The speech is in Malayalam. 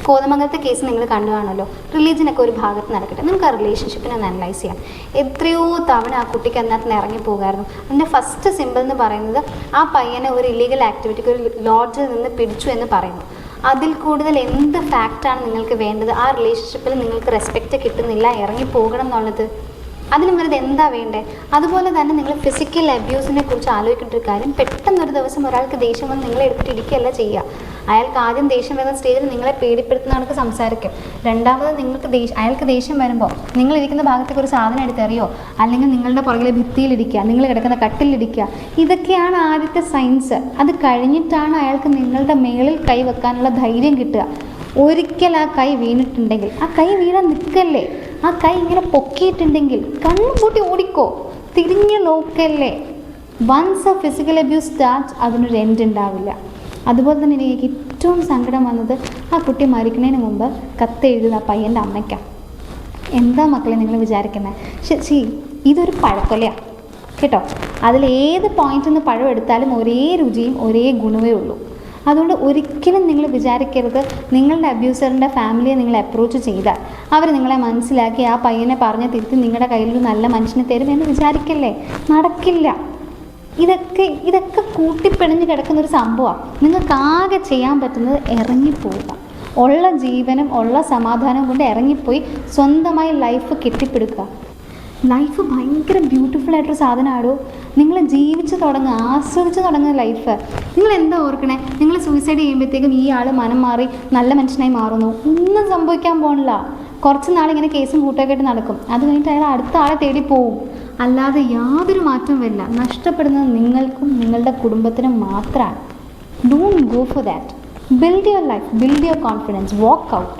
കോതമംഗലത്തെ കേസ് നിങ്ങൾ കണ്ടു കാണുമല്ലോ. റിലീജിയനൊക്കെ ഒരു ഭാഗത്ത് നടക്കട്ടെ, നമുക്ക് ആ റിലേഷൻഷിപ്പിനെ ഒന്ന് അനലൈസ് ചെയ്യാം. എത്രയോ തവണ ആ കുട്ടിക്ക് അതിനകത്ത് നിന്ന് ഇറങ്ങി പോകുമായിരുന്നു. അതിൻ്റെ ഫസ്റ്റ് സിമ്പിൾ എന്ന് പറയുന്നത് ആ പയ്യനെ ഒരു ഇല്ലീഗൽ ആക്ടിവിറ്റിക്ക് ഒരു ലോഡ്ജിൽ നിന്ന് പിടിച്ചു എന്ന് പറയുന്നു. അതിൽ കൂടുതൽ എന്ത് ഫാക്റ്റാണ് നിങ്ങൾക്ക് വേണ്ടത്? ആ റിലേഷൻഷിപ്പിൽ നിങ്ങൾക്ക് റെസ്പെക്റ്റ് കിട്ടുന്നില്ല, ഇറങ്ങി പോകണം എന്നുള്ളത്. അതിന് വെറുതെ എന്താ വേണ്ടേ? അതുപോലെ തന്നെ നിങ്ങൾ ഫിസിക്കൽ അബ്യൂസിനെ കുറിച്ച് ആലോചിക്കേണ്ട ഒരു കാര്യം, പെട്ടെന്നൊരു ദിവസം ഒരാൾക്ക് ദേഷ്യം വന്ന് നിങ്ങളെ എടുത്തിട്ട് ഇരിക്കുകയല്ല ചെയ്യുക. അയാൾക്ക് ആദ്യം ദേഷ്യം വരുന്ന സ്റ്റേജിൽ നിങ്ങളെ പേടിപ്പെടുത്തുന്ന കണക്ക് സംസാരിക്കും. രണ്ടാമത് അയാൾക്ക് ദേഷ്യം വരുമ്പോൾ നിങ്ങളിരിക്കുന്ന ഭാഗത്തേക്ക് ഒരു സാധനം എടുത്തെറിയോ, അല്ലെങ്കിൽ നിങ്ങളുടെ പുറകിലെ ഭിത്തിയിലിരിക്കുക, നിങ്ങൾ കിടക്കുന്ന കട്ടിലിരിക്കുക. ഇതൊക്കെയാണ് ആദ്യത്തെ സൈൻസ്. അത് കഴിഞ്ഞിട്ടാണ് അയാൾക്ക് നിങ്ങളുടെ മേളിൽ കൈ വെക്കാനുള്ള ധൈര്യം കിട്ടുക. ഒരിക്കൽ ആ കൈ വീണിട്ടുണ്ടെങ്കിൽ, ആ കൈ വീഴാൻ നിൽക്കല്ലേ, ആ കൈ ഇങ്ങനെ പൊക്കിയിട്ടുണ്ടെങ്കിൽ കണ്ണും പൂട്ടി ഓടിക്കോ, തിരിഞ്ഞു നോക്കല്ലേ. Once a physical abuse start, അതിനൊരു എൻഡ് ഉണ്ടാവില്ല. അതുപോലെ തന്നെ എനിക്ക് ഏറ്റവും സങ്കടം വന്നത് ആ കുട്ടി മരിക്കുന്നതിന് മുമ്പ് കത്തെഴുതുന്ന ആ പയ്യൻ്റെ അമ്മയ്ക്കാണ്. എന്താ മക്കളെ നിങ്ങൾ വിചാരിക്കുന്നത്? ശരി, ഇതൊരു പഴക്കൊലയാണ് കേട്ടോ. അതിലേത് പോയിന്റിൽ നിന്ന് പഴം എടുത്താലും ഒരേ രുചിയും ഒരേ ഗുണമേ ഉള്ളൂ. അതുകൊണ്ട് ഒരിക്കലും നിങ്ങൾ വിചാരിക്കരുത് നിങ്ങളുടെ അബ്യൂസറിൻ്റെ ഫാമിലിയെ നിങ്ങൾ അപ്രോച്ച് ചെയ്താൽ അവർ നിങ്ങളെ മനസ്സിലാക്കി ആ പയ്യനെ പറഞ്ഞ് തിരുത്തി നിങ്ങളുടെ കയ്യിലൊരു നല്ല മനുഷ്യനെ തരും എന്ന് വിചാരിക്കല്ലേ. നടക്കില്ല. ഇതൊക്കെ കൂട്ടിപ്പിണഞ്ഞ് കിടക്കുന്നൊരു സംഭവമാണ്. നിങ്ങൾക്ക് ആകെ ചെയ്യാൻ പറ്റുന്നത് ഇറങ്ങിപ്പോവുക. ഉള്ള ജീവനും ഉള്ള സമാധാനം കൊണ്ട് ഇറങ്ങിപ്പോയി സ്വന്തമായി ലൈഫ് കെട്ടിപ്പിടുക്കുക. ലൈഫ് ഭയങ്കര ബ്യൂട്ടിഫുൾ ആയിട്ടൊരു സാധനമാണോ. നിങ്ങൾ ജീവിച്ച് തുടങ്ങുക, ആസ്വദിച്ച് തുടങ്ങുക ലൈഫ്. നിങ്ങൾ എന്താ ഓർക്കണേ? നിങ്ങൾ സൂയിസൈഡ് ചെയ്യുമ്പോഴത്തേക്കും ഈ ആൾ മനം മാറി നല്ല മനുഷ്യനായി മാറുന്നു. ഒന്നും സംഭവിക്കാൻ പോകണില്ല. കുറച്ച് നാളിങ്ങനെ കേസും കൂട്ടൊക്കെ ആയിട്ട് നടക്കും. അത് കഴിഞ്ഞിട്ട് അയാൾ അടുത്ത ആളെ തേടി പോവും. അല്ലാതെ യാതൊരു മാറ്റവും വരില്ല. നഷ്ടപ്പെടുന്നത് നിങ്ങൾക്കും നിങ്ങളുടെ കുടുംബത്തിനും മാത്രമാണ്. Don't go for that. Build your life, build your confidence, walk out.